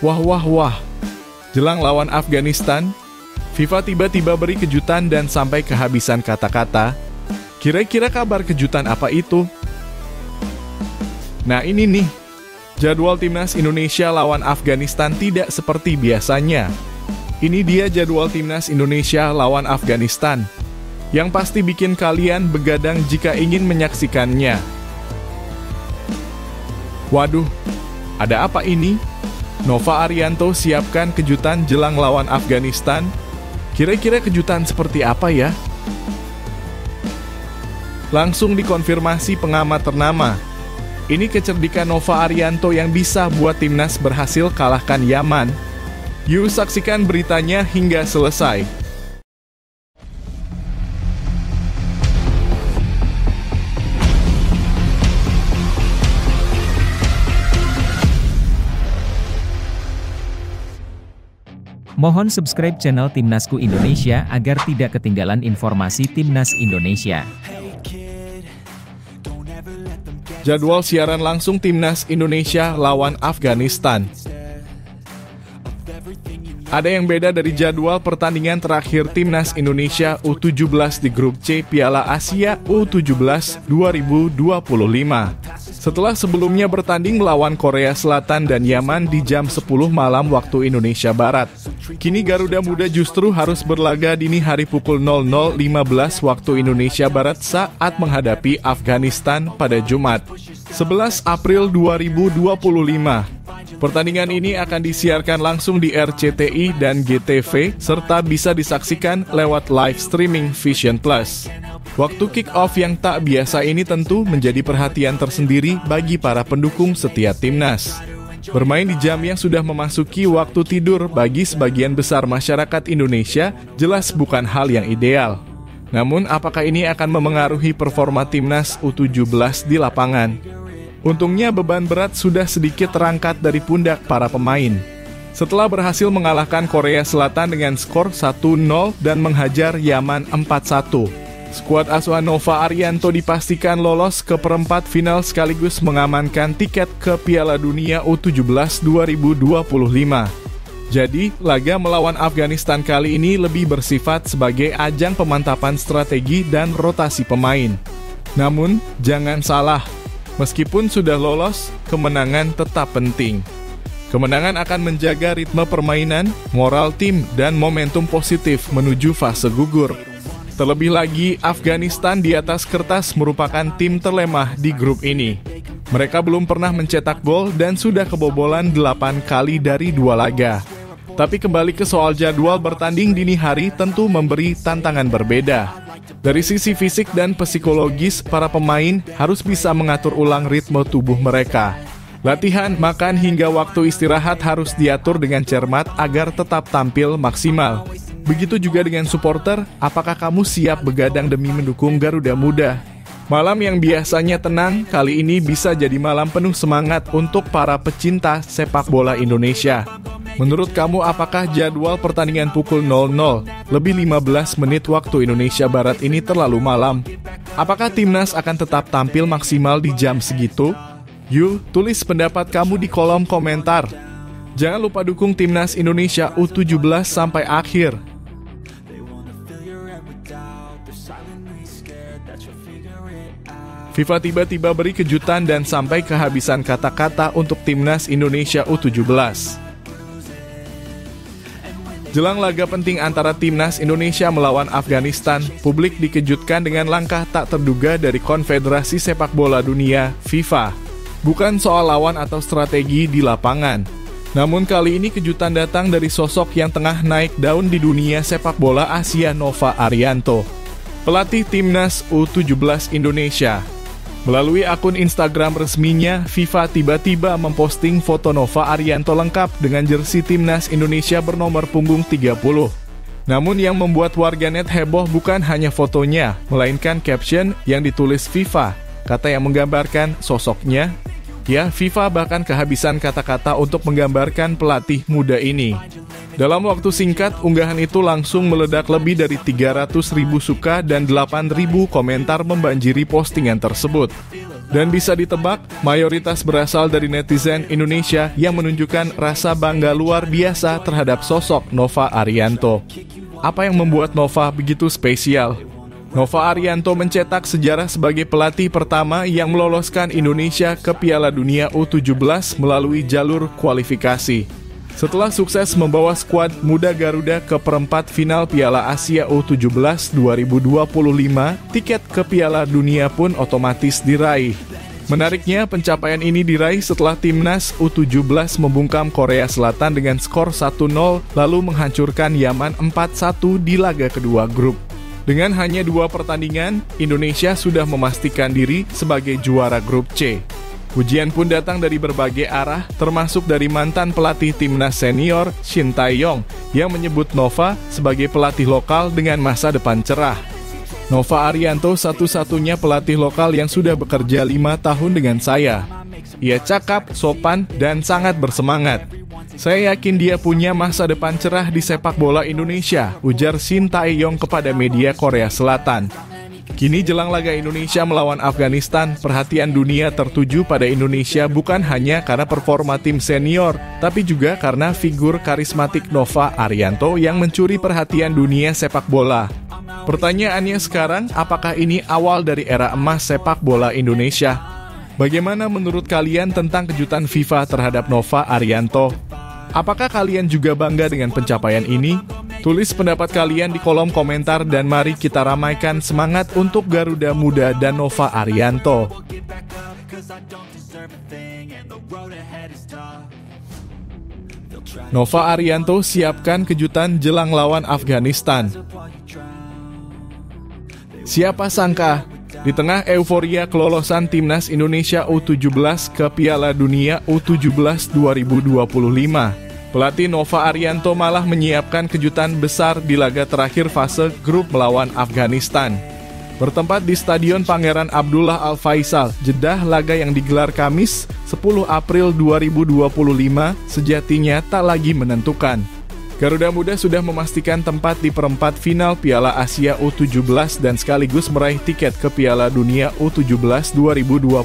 Wah wah wah. Jelang lawan Afghanistan, FIFA tiba-tiba beri kejutan dan sampai kehabisan kata-kata. Kira-kira kabar kejutan apa itu? Nah ini nih, jadwal Timnas Indonesia lawan Afghanistan tidak seperti biasanya. Ini dia jadwal Timnas Indonesia lawan Afghanistan, yang pasti bikin kalian begadang jika ingin menyaksikannya. Waduh, ada apa ini? Nova Arianto siapkan kejutan jelang lawan Afghanistan. Kira-kira kejutan seperti apa ya? Langsung dikonfirmasi pengamat ternama. Ini kecerdikan Nova Arianto yang bisa buat timnas berhasil kalahkan Yaman. Yuk saksikan beritanya hingga selesai. Mohon subscribe channel Timnasku Indonesia agar tidak ketinggalan informasi Timnas Indonesia. Jadwal siaran langsung Timnas Indonesia lawan Afghanistan. Ada yang beda dari jadwal pertandingan terakhir Timnas Indonesia U17 di grup C Piala Asia U17 2025. Setelah sebelumnya bertanding melawan Korea Selatan dan Yaman di jam 10 malam waktu Indonesia Barat. Kini Garuda Muda justru harus berlaga dini hari pukul 00.15 waktu Indonesia Barat saat menghadapi Afghanistan pada Jumat, 11 April 2025. Pertandingan ini akan disiarkan langsung di RCTI dan GTV, serta bisa disaksikan lewat live streaming Vision Plus. Waktu kick-off yang tak biasa ini tentu menjadi perhatian tersendiri bagi para pendukung setia timnas. Bermain di jam yang sudah memasuki waktu tidur bagi sebagian besar masyarakat Indonesia jelas bukan hal yang ideal. Namun apakah ini akan memengaruhi performa timnas U17 di lapangan? Untungnya beban berat sudah sedikit terangkat dari pundak para pemain. Setelah berhasil mengalahkan Korea Selatan dengan skor 1-0 dan menghajar Yaman 4-1. Skuad asuhan Nova Arianto dipastikan lolos ke perempat final sekaligus mengamankan tiket ke Piala Dunia U17 2025. Jadi, laga melawan Afghanistan kali ini lebih bersifat sebagai ajang pemantapan strategi dan rotasi pemain. Namun, jangan salah, meskipun sudah lolos, kemenangan tetap penting. Kemenangan akan menjaga ritme permainan, moral tim, dan momentum positif menuju fase gugur. Terlebih lagi, Afghanistan di atas kertas merupakan tim terlemah di grup ini. Mereka belum pernah mencetak gol dan sudah kebobolan 8 kali dari 2 laga. Tapi kembali ke soal jadwal bertanding dini hari tentu memberi tantangan berbeda. Dari sisi fisik dan psikologis, para pemain harus bisa mengatur ulang ritme tubuh mereka. Latihan, makan, hingga waktu istirahat harus diatur dengan cermat agar tetap tampil maksimal. Begitu juga dengan supporter, apakah kamu siap begadang demi mendukung Garuda Muda? Malam yang biasanya tenang, kali ini bisa jadi malam penuh semangat untuk para pecinta sepak bola Indonesia. Menurut kamu, apakah jadwal pertandingan pukul 00, lebih 15 menit waktu Indonesia Barat ini terlalu malam? Apakah timnas akan tetap tampil maksimal di jam segitu? Yuk, tulis pendapat kamu di kolom komentar. Jangan lupa dukung Timnas Indonesia U17 sampai akhir. FIFA tiba-tiba beri kejutan dan sampai kehabisan kata-kata untuk Timnas Indonesia U17. Jelang laga penting antara Timnas Indonesia melawan Afghanistan, publik dikejutkan dengan langkah tak terduga dari Konfederasi Sepak Bola Dunia, FIFA. Bukan soal lawan atau strategi di lapangan. Namun kali ini kejutan datang dari sosok yang tengah naik daun di dunia sepak bola Asia, Nova Arianto, pelatih Timnas U17 Indonesia. Melalui akun Instagram resminya, FIFA tiba-tiba memposting foto Nova Arianto lengkap dengan jersey Timnas Indonesia bernomor punggung 30. Namun yang membuat warganet heboh bukan hanya fotonya, melainkan caption yang ditulis FIFA, kata yang menggambarkan sosoknya. Ya, FIFA bahkan kehabisan kata-kata untuk menggambarkan pelatih muda ini. Dalam waktu singkat, unggahan itu langsung meledak lebih dari 300.000 suka dan 8.000 komentar membanjiri postingan tersebut. Dan bisa ditebak, mayoritas berasal dari netizen Indonesia yang menunjukkan rasa bangga luar biasa terhadap sosok Nova Arianto. Apa yang membuat Nova begitu spesial? Nova Arianto mencetak sejarah sebagai pelatih pertama yang meloloskan Indonesia ke Piala Dunia U17 melalui jalur kualifikasi. Setelah sukses membawa skuad muda Garuda ke perempat final Piala Asia U17 2025, tiket ke Piala Dunia pun otomatis diraih. Menariknya, pencapaian ini diraih setelah timnas U17 membungkam Korea Selatan dengan skor 1-0 lalu menghancurkan Yaman 4-1 di laga kedua grup. Dengan hanya 2 pertandingan, Indonesia sudah memastikan diri sebagai juara grup C. Pujian pun datang dari berbagai arah, termasuk dari mantan pelatih timnas senior Shin Tae-yong yang menyebut Nova sebagai pelatih lokal dengan masa depan cerah. Nova Arianto satu-satunya pelatih lokal yang sudah bekerja 5 tahun dengan saya. Ia cakap, sopan, dan sangat bersemangat. Saya yakin dia punya masa depan cerah di sepak bola Indonesia, ujar Shin Tae-yong kepada media Korea Selatan. Kini jelang laga Indonesia melawan Afghanistan, perhatian dunia tertuju pada Indonesia bukan hanya karena performa tim senior, tapi juga karena figur karismatik Nova Arianto yang mencuri perhatian dunia sepak bola. Pertanyaannya sekarang, apakah ini awal dari era emas sepak bola Indonesia? Bagaimana menurut kalian tentang kejutan FIFA terhadap Nova Arianto? Apakah kalian juga bangga dengan pencapaian ini? Tulis pendapat kalian di kolom komentar dan mari kita ramaikan semangat untuk Garuda Muda dan Nova Arianto. Nova Arianto siapkan kejutan jelang lawan Afghanistan. Siapa sangka, di tengah euforia kelolosan timnas Indonesia U17 ke Piala Dunia U17 2025, pelatih Nova Arianto malah menyiapkan kejutan besar di laga terakhir fase grup melawan Afghanistan. Bertempat di Stadion Pangeran Abdullah Al Faisal, Jeddah, laga yang digelar Kamis 10 April 2025 sejatinya tak lagi menentukan. Garuda Muda sudah memastikan tempat di perempat final Piala Asia U17 dan sekaligus meraih tiket ke Piala Dunia U17 2025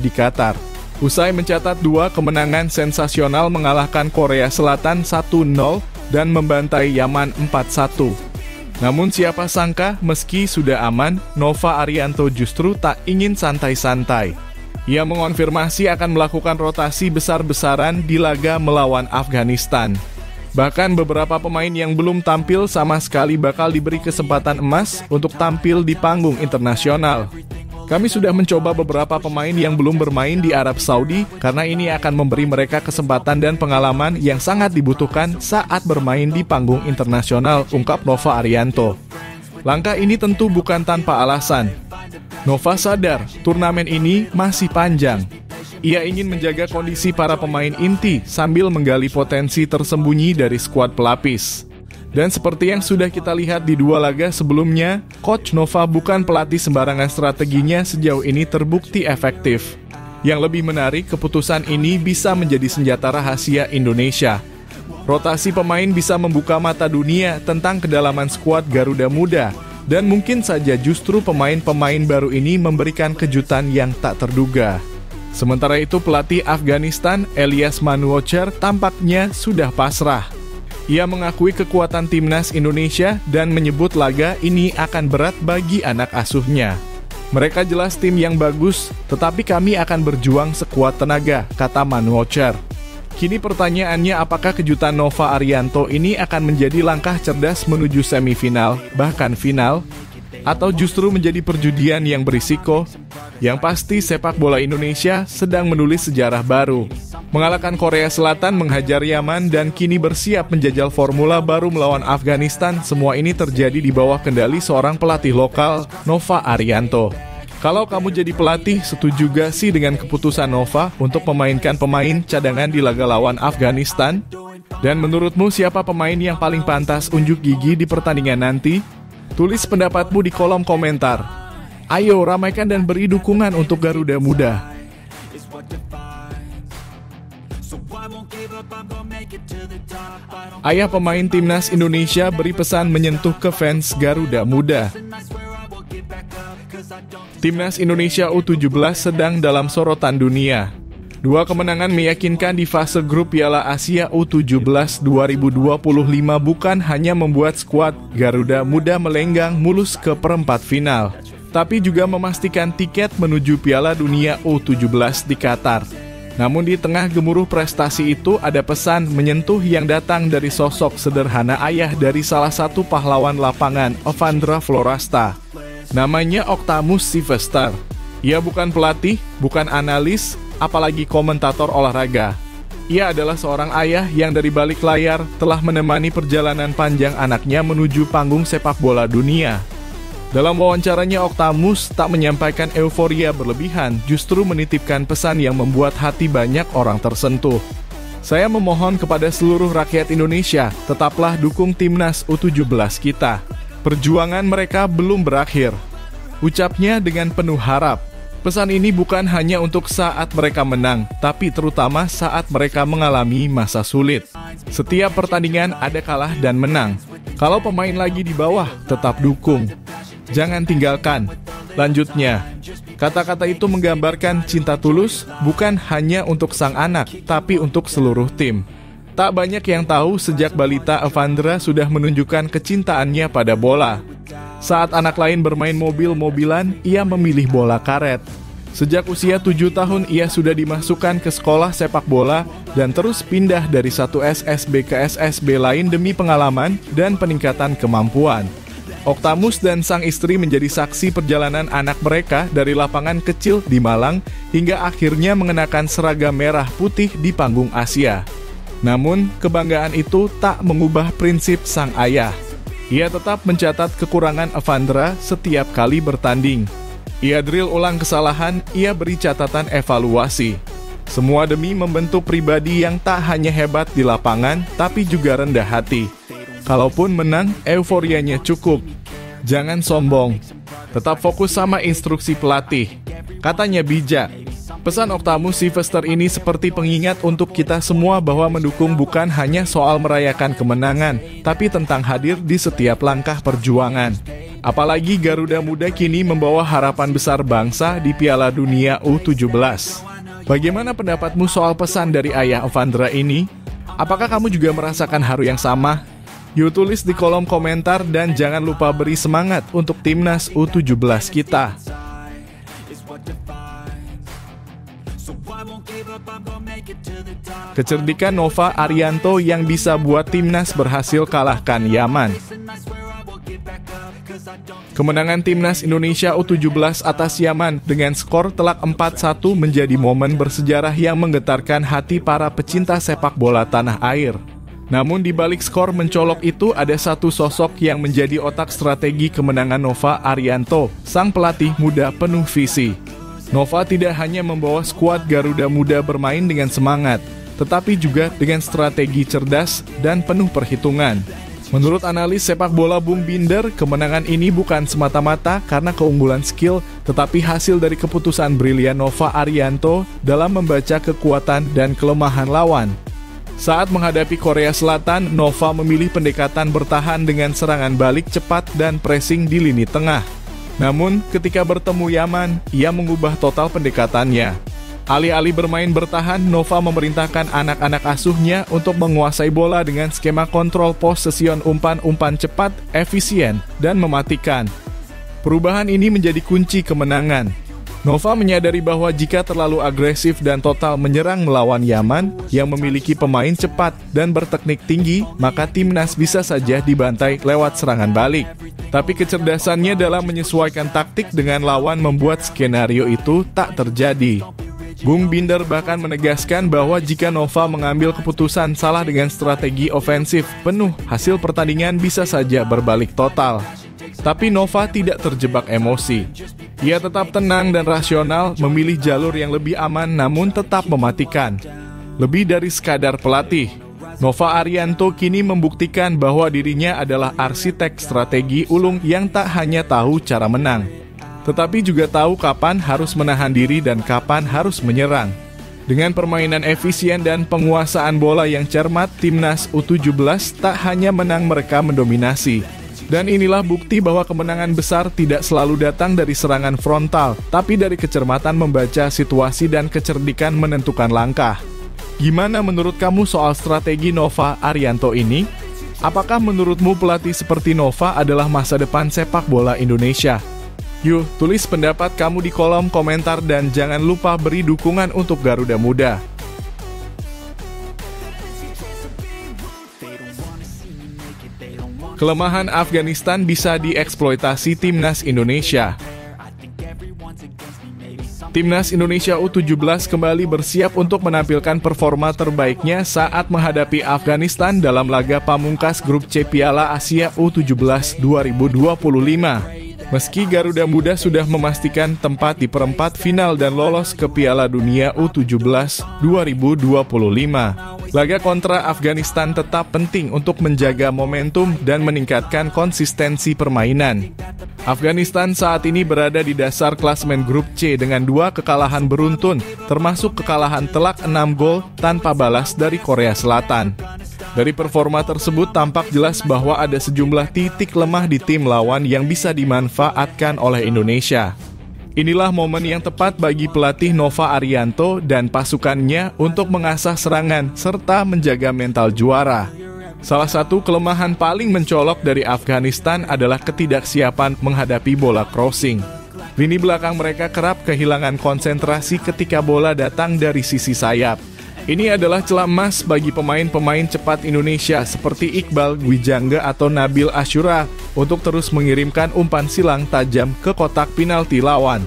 di Qatar. Usai mencatat 2 kemenangan sensasional mengalahkan Korea Selatan 1-0 dan membantai Yaman 4-1. Namun siapa sangka meski sudah aman, Nova Arianto justru tak ingin santai-santai. Ia mengonfirmasi akan melakukan rotasi besar-besaran di laga melawan Afghanistan. Bahkan beberapa pemain yang belum tampil sama sekali bakal diberi kesempatan emas untuk tampil di panggung internasional. Kami sudah mencoba beberapa pemain yang belum bermain di Arab Saudi karena ini akan memberi mereka kesempatan dan pengalaman yang sangat dibutuhkan saat bermain di panggung internasional, ungkap Nova Arianto. Langkah ini tentu bukan tanpa alasan. Nova sadar turnamen ini masih panjang. Ia ingin menjaga kondisi para pemain inti sambil menggali potensi tersembunyi dari skuad pelapis. Dan seperti yang sudah kita lihat di 2 laga sebelumnya, Coach Nova bukan pelatih sembarangan, strateginya sejauh ini terbukti efektif. Yang lebih menarik, keputusan ini bisa menjadi senjata rahasia Indonesia. Rotasi pemain bisa membuka mata dunia tentang kedalaman skuad Garuda Muda, dan mungkin saja justru pemain-pemain baru ini memberikan kejutan yang tak terduga. Sementara itu pelatih Afghanistan Elias Manuocher tampaknya sudah pasrah. Ia mengakui kekuatan timnas Indonesia dan menyebut laga ini akan berat bagi anak asuhnya. Mereka jelas tim yang bagus, tetapi kami akan berjuang sekuat tenaga, kata Manuocher. Kini pertanyaannya, apakah kejutan Nova Arianto ini akan menjadi langkah cerdas menuju semifinal, bahkan final? Atau justru menjadi perjudian yang berisiko? Yang pasti sepak bola Indonesia sedang menulis sejarah baru. Mengalahkan Korea Selatan, menghajar Yaman, dan kini bersiap menjajal formula baru melawan Afghanistan. Semua ini terjadi di bawah kendali seorang pelatih lokal, Nova Arianto. Kalau kamu jadi pelatih, setuju gak sih dengan keputusan Nova untuk memainkan pemain cadangan di laga lawan Afghanistan? Dan menurutmu siapa pemain yang paling pantas unjuk gigi di pertandingan nanti? Tulis pendapatmu di kolom komentar. Ayo ramaikan dan beri dukungan untuk Garuda Muda. Ayah pemain timnas Indonesia beri pesan menyentuh ke fans Garuda Muda. Timnas Indonesia U17 sedang dalam sorotan dunia. Dua kemenangan meyakinkan di fase grup Piala Asia U17 2025 bukan hanya membuat skuad Garuda Muda melenggang mulus ke perempat final, tapi juga memastikan tiket menuju Piala Dunia U17 di Qatar. Namun di tengah gemuruh prestasi itu ada pesan menyentuh yang datang dari sosok sederhana ayah dari salah satu pahlawan lapangan, Evandra Florasta. Namanya Octamus Sylvester. Ia bukan pelatih, bukan analis, apalagi komentator olahraga. Ia adalah seorang ayah yang dari balik layar telah menemani perjalanan panjang anaknya menuju panggung sepak bola dunia. Dalam wawancaranya, Octamus tak menyampaikan euforia berlebihan, justru menitipkan pesan yang membuat hati banyak orang tersentuh. Saya memohon kepada seluruh rakyat Indonesia, tetaplah dukung Timnas U17 kita. Perjuangan mereka belum berakhir, ucapnya dengan penuh harap. Pesan ini bukan hanya untuk saat mereka menang, tapi terutama saat mereka mengalami masa sulit. Setiap pertandingan ada kalah dan menang. Kalau pemain lagi di bawah, tetap dukung. Jangan tinggalkan. Lanjutnya, kata-kata itu menggambarkan cinta tulus bukan hanya untuk sang anak, tapi untuk seluruh tim. Tak banyak yang tahu sejak balita Evandra sudah menunjukkan kecintaannya pada bola. Saat anak lain bermain mobil-mobilan, ia memilih bola karet. Sejak usia 7 tahun ia sudah dimasukkan ke sekolah sepak bola dan terus pindah dari satu SSB ke SSB lain demi pengalaman dan peningkatan kemampuan. Octamus dan sang istri menjadi saksi perjalanan anak mereka dari lapangan kecil di Malang hingga akhirnya mengenakan seragam merah putih di panggung Asia. Namun, kebanggaan itu tak mengubah prinsip sang ayah. Ia tetap mencatat kekurangan Evandra setiap kali bertanding. Ia drill ulang kesalahan, ia beri catatan evaluasi. Semua demi membentuk pribadi yang tak hanya hebat di lapangan, tapi juga rendah hati. Kalaupun menang, euforianya cukup. Jangan sombong. Tetap fokus sama instruksi pelatih. Katanya bijak. Pesan Octamus Sylvester ini seperti pengingat untuk kita semua bahwa mendukung bukan hanya soal merayakan kemenangan, tapi tentang hadir di setiap langkah perjuangan. Apalagi Garuda Muda kini membawa harapan besar bangsa di Piala Dunia U17. Bagaimana pendapatmu soal pesan dari ayah Evandra ini? Apakah kamu juga merasakan haru yang sama? Yuk tulis di kolom komentar dan jangan lupa beri semangat untuk Timnas U17 kita. Kecerdikan Nova Arianto yang bisa buat Timnas berhasil kalahkan Yaman. Kemenangan Timnas Indonesia U17 atas Yaman dengan skor telak 4-1 menjadi momen bersejarah yang menggetarkan hati para pecinta sepak bola tanah air. Namun di balik skor mencolok itu ada satu sosok yang menjadi otak strategi kemenangan Nova Arianto, sang pelatih muda penuh visi. Nova tidak hanya membawa skuad Garuda Muda bermain dengan semangat, tetapi juga dengan strategi cerdas dan penuh perhitungan. Menurut analis sepak bola Bung Binder, kemenangan ini bukan semata-mata karena keunggulan skill, tetapi hasil dari keputusan brilian Nova Arianto dalam membaca kekuatan dan kelemahan lawan. Saat menghadapi Korea Selatan, Nova memilih pendekatan bertahan dengan serangan balik cepat dan pressing di lini tengah. Namun, ketika bertemu Yaman, ia mengubah total pendekatannya. Alih-alih bermain bertahan, Nova memerintahkan anak-anak asuhnya untuk menguasai bola dengan skema kontrol possession umpan-umpan cepat, efisien, dan mematikan. Perubahan ini menjadi kunci kemenangan. Nova menyadari bahwa jika terlalu agresif dan total menyerang melawan Yaman yang memiliki pemain cepat dan berteknik tinggi, maka Timnas bisa saja dibantai lewat serangan balik. Tapi kecerdasannya dalam menyesuaikan taktik dengan lawan membuat skenario itu tak terjadi. Bung Binder bahkan menegaskan bahwa jika Nova mengambil keputusan salah dengan strategi ofensif penuh, hasil pertandingan bisa saja berbalik total. Tapi Nova tidak terjebak emosi. Ia tetap tenang dan rasional, memilih jalur yang lebih aman namun tetap mematikan. Lebih dari sekadar pelatih, Nova Arianto kini membuktikan bahwa dirinya adalah arsitek strategi ulung yang tak hanya tahu cara menang, tetapi juga tahu kapan harus menahan diri dan kapan harus menyerang. Dengan permainan efisien dan penguasaan bola yang cermat, Timnas U17 tak hanya menang, mereka mendominasi. Dan inilah bukti bahwa kemenangan besar tidak selalu datang dari serangan frontal, tapi dari kecermatan membaca situasi dan kecerdikan menentukan langkah. Gimana menurut kamu soal strategi Nova Arianto ini? Apakah menurutmu pelatih seperti Nova adalah masa depan sepak bola Indonesia? Yuk, tulis pendapat kamu di kolom komentar dan jangan lupa beri dukungan untuk Garuda Muda. Kelemahan Afghanistan bisa dieksploitasi Timnas Indonesia. Timnas Indonesia U17 kembali bersiap untuk menampilkan performa terbaiknya saat menghadapi Afghanistan dalam laga pamungkas grup C Piala Asia U17 2025. Meski Garuda Muda sudah memastikan tempat di perempat final dan lolos ke Piala Dunia U17 2025, laga kontra Afghanistan tetap penting untuk menjaga momentum dan meningkatkan konsistensi permainan. Afghanistan saat ini berada di dasar klasemen grup C dengan 2 kekalahan beruntun, termasuk kekalahan telak 6 gol tanpa balas dari Korea Selatan. Dari performa tersebut tampak jelas bahwa ada sejumlah titik lemah di tim lawan yang bisa dimanfaatkan oleh Indonesia. Inilah momen yang tepat bagi pelatih Nova Arianto dan pasukannya untuk mengasah serangan serta menjaga mental juara. Salah satu kelemahan paling mencolok dari Afghanistan adalah ketidaksiapan menghadapi bola crossing. Lini belakang mereka kerap kehilangan konsentrasi ketika bola datang dari sisi sayap. Ini adalah celah emas bagi pemain-pemain cepat Indonesia seperti Iqbal Gwijangga atau Nabil Ashura untuk terus mengirimkan umpan silang tajam ke kotak penalti lawan.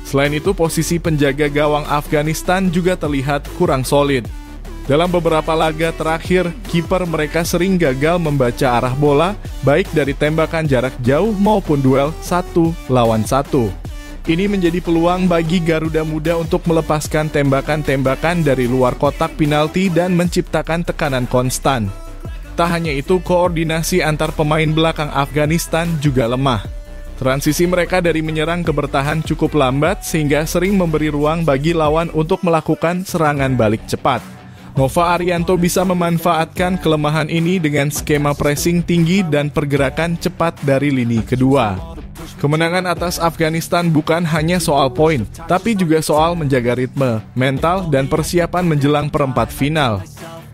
Selain itu, posisi penjaga gawang Afghanistan juga terlihat kurang solid. Dalam beberapa laga terakhir, kiper mereka sering gagal membaca arah bola, baik dari tembakan jarak jauh maupun duel 1 lawan 1. Ini menjadi peluang bagi Garuda Muda untuk melepaskan tembakan-tembakan dari luar kotak penalti dan menciptakan tekanan konstan. Tak hanya itu, koordinasi antar pemain belakang Afghanistan juga lemah. Transisi mereka dari menyerang ke bertahan cukup lambat sehingga sering memberi ruang bagi lawan untuk melakukan serangan balik cepat. Nova Arianto bisa memanfaatkan kelemahan ini dengan skema pressing tinggi dan pergerakan cepat dari lini kedua. Kemenangan atas Afghanistan bukan hanya soal poin, tapi juga soal menjaga ritme, mental, dan persiapan menjelang perempat final.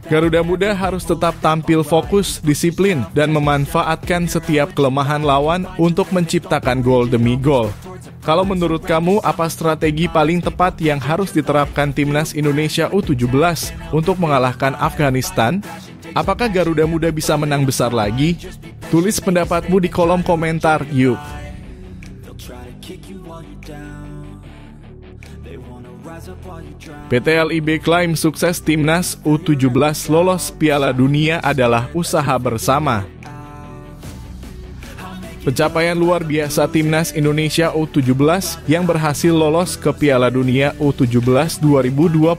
Garuda Muda harus tetap tampil fokus, disiplin, dan memanfaatkan setiap kelemahan lawan untuk menciptakan gol demi gol. Kalau menurut kamu, apa strategi paling tepat yang harus diterapkan Timnas Indonesia U17 untuk mengalahkan Afghanistan? Apakah Garuda Muda bisa menang besar lagi? Tulis pendapatmu di kolom komentar, yuk! PT LIB klaim sukses Timnas U17 lolos Piala Dunia adalah usaha bersama. Pencapaian luar biasa Timnas Indonesia U17 yang berhasil lolos ke Piala Dunia U17 2025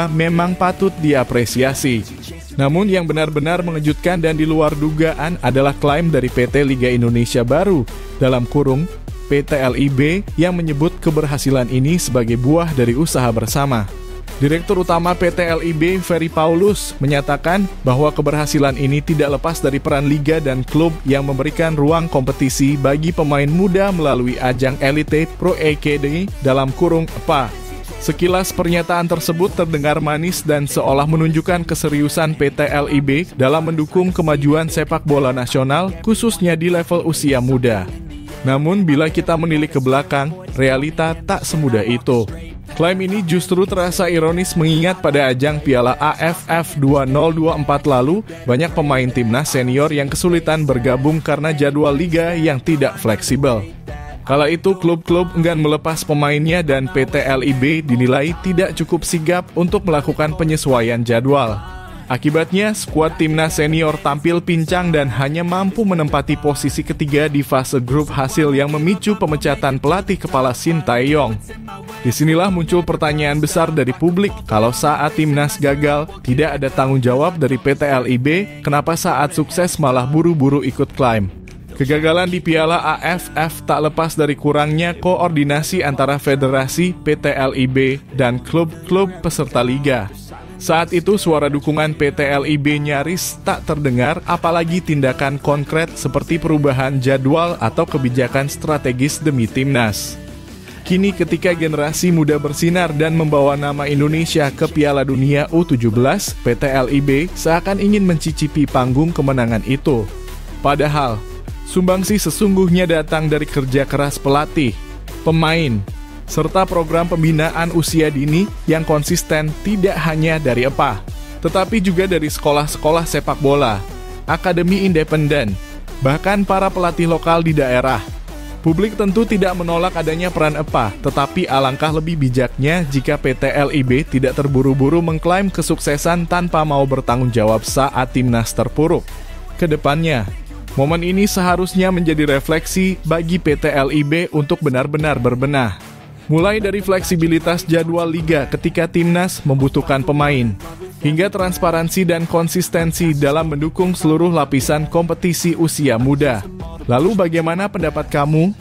memang patut diapresiasi. Namun yang benar-benar mengejutkan dan di luar dugaan adalah klaim dari PT Liga Indonesia Baru dalam kurung PT LIB yang menyebut keberhasilan ini sebagai buah dari usaha bersama. Direktur Utama PT LIB, Ferry Paulus, menyatakan bahwa keberhasilan ini tidak lepas dari peran liga dan klub yang memberikan ruang kompetisi bagi pemain muda melalui ajang Elite Pro Academy dalam kurung EPA. Sekilas pernyataan tersebut terdengar manis dan seolah menunjukkan keseriusan PT LIB dalam mendukung kemajuan sepak bola nasional, khususnya di level usia muda. Namun bila kita menilik ke belakang, realita tak semudah itu. Klaim ini justru terasa ironis mengingat pada ajang Piala AFF 2024 lalu, banyak pemain timnas senior yang kesulitan bergabung karena jadwal liga yang tidak fleksibel. Kala itu klub-klub enggan melepas pemainnya dan PT LIB dinilai tidak cukup sigap untuk melakukan penyesuaian jadwal. Akibatnya, skuad timnas senior tampil pincang dan hanya mampu menempati posisi ketiga di fase grup, hasil yang memicu pemecatan pelatih kepala Shin Tae-yong. Disinilah muncul pertanyaan besar dari publik, kalau saat timnas gagal, tidak ada tanggung jawab dari PT LIB, kenapa saat sukses malah buru-buru ikut klaim? Kegagalan di Piala AFF tak lepas dari kurangnya koordinasi antara federasi, PT LIB, dan klub-klub peserta liga. Saat itu suara dukungan PT LIB nyaris tak terdengar, apalagi tindakan konkret seperti perubahan jadwal atau kebijakan strategis demi timnas. Kini ketika generasi muda bersinar dan membawa nama Indonesia ke Piala Dunia U17, PT LIB seakan ingin mencicipi panggung kemenangan itu. Padahal, sumbangsi sesungguhnya datang dari kerja keras pelatih, pemain, serta program pembinaan usia dini yang konsisten tidak hanya dari EPA, tetapi juga dari sekolah-sekolah sepak bola, akademi independen, bahkan para pelatih lokal di daerah. Publik tentu tidak menolak adanya peran EPA, tetapi alangkah lebih bijaknya jika PT LIB tidak terburu-buru mengklaim kesuksesan tanpa mau bertanggung jawab saat timnas terpuruk. Kedepannya, momen ini seharusnya menjadi refleksi bagi PT LIB untuk benar-benar berbenah. Mulai dari fleksibilitas jadwal liga ketika timnas membutuhkan pemain, hingga transparansi dan konsistensi dalam mendukung seluruh lapisan kompetisi usia muda. Lalu bagaimana pendapat kamu?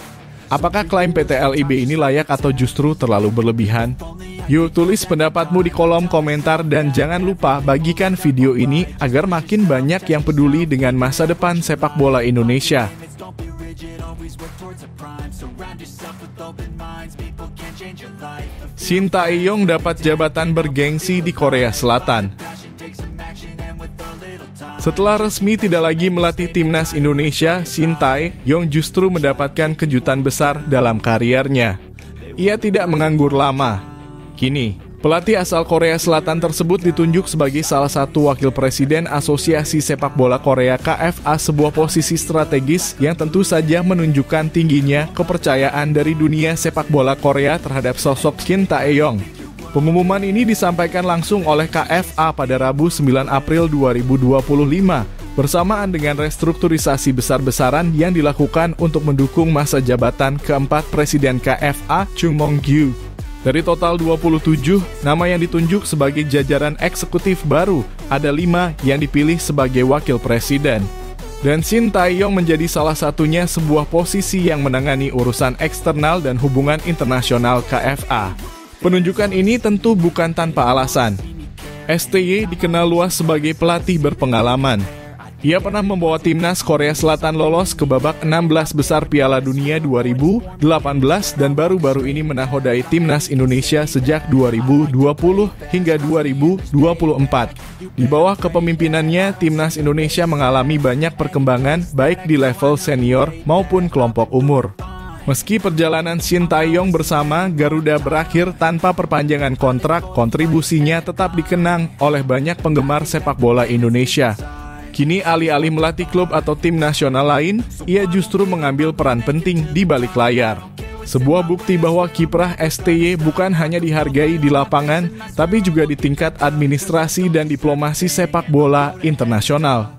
Apakah klaim PT LIB ini layak atau justru terlalu berlebihan? Yuk tulis pendapatmu di kolom komentar dan jangan lupa bagikan video ini agar makin banyak yang peduli dengan masa depan sepak bola Indonesia. Shin Tae-yong dapat jabatan bergengsi di Korea Selatan. Setelah resmi tidak lagi melatih timnas Indonesia, Shin Tae-yong justru mendapatkan kejutan besar dalam kariernya. Ia tidak menganggur lama. Kini, pelatih asal Korea Selatan tersebut ditunjuk sebagai salah satu wakil presiden Asosiasi Sepak Bola Korea KFA, sebuah posisi strategis yang tentu saja menunjukkan tingginya kepercayaan dari dunia sepak bola Korea terhadap sosok Shin Tae-yong. Pengumuman ini disampaikan langsung oleh KFA pada Rabu 9 April 2025, bersamaan dengan restrukturisasi besar-besaran yang dilakukan untuk mendukung masa jabatan keempat Presiden KFA, Chung Mong-gyu. Dari total 27 nama yang ditunjuk sebagai jajaran eksekutif baru, ada 5 yang dipilih sebagai wakil presiden. Dan Shin Tae-yong menjadi salah satunya, sebuah posisi yang menangani urusan eksternal dan hubungan internasional KFA. Penunjukan ini tentu bukan tanpa alasan. STY dikenal luas sebagai pelatih berpengalaman. Ia pernah membawa timnas Korea Selatan lolos ke babak 16 besar Piala Dunia 2018 dan baru-baru ini menakodai timnas Indonesia sejak 2020 hingga 2024. Di bawah kepemimpinannya, timnas Indonesia mengalami banyak perkembangan baik di level senior maupun kelompok umur. Meski perjalanan Shin Tae-yong bersama Garuda berakhir tanpa perpanjangan kontrak, kontribusinya tetap dikenang oleh banyak penggemar sepak bola Indonesia. Kini alih-alih melatih klub atau tim nasional lain, ia justru mengambil peran penting di balik layar. Sebuah bukti bahwa kiprah STY bukan hanya dihargai di lapangan, tapi juga di tingkat administrasi dan diplomasi sepak bola internasional.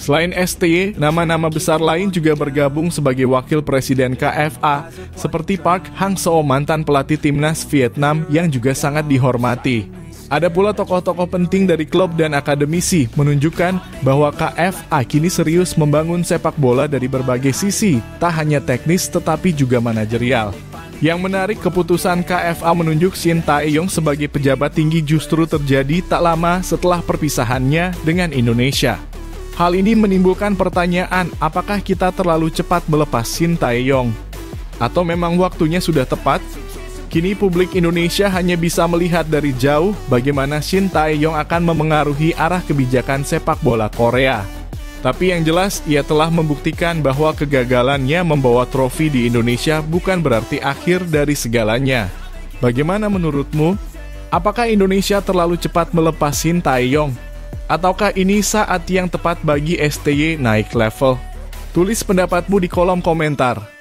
Selain STY, nama-nama besar lain juga bergabung sebagai wakil presiden KFA, seperti Park Hang-seo, mantan pelatih timnas Vietnam yang juga sangat dihormati. Ada pula tokoh-tokoh penting dari klub dan akademisi menunjukkan bahwa KFA kini serius membangun sepak bola dari berbagai sisi, tak hanya teknis tetapi juga manajerial. Yang menarik, keputusan KFA menunjuk Shin Tae-yong sebagai pejabat tinggi justru terjadi tak lama setelah perpisahannya dengan Indonesia. Hal ini menimbulkan pertanyaan, apakah kita terlalu cepat melepas Shin Tae-yong? Atau memang waktunya sudah tepat? Kini publik Indonesia hanya bisa melihat dari jauh bagaimana Shin Tae-yong akan memengaruhi arah kebijakan sepak bola Korea. Tapi yang jelas, ia telah membuktikan bahwa kegagalannya membawa trofi di Indonesia bukan berarti akhir dari segalanya. Bagaimana menurutmu? Apakah Indonesia terlalu cepat melepas Shin Tae-yong? Ataukah ini saat yang tepat bagi STY naik level? Tulis pendapatmu di kolom komentar.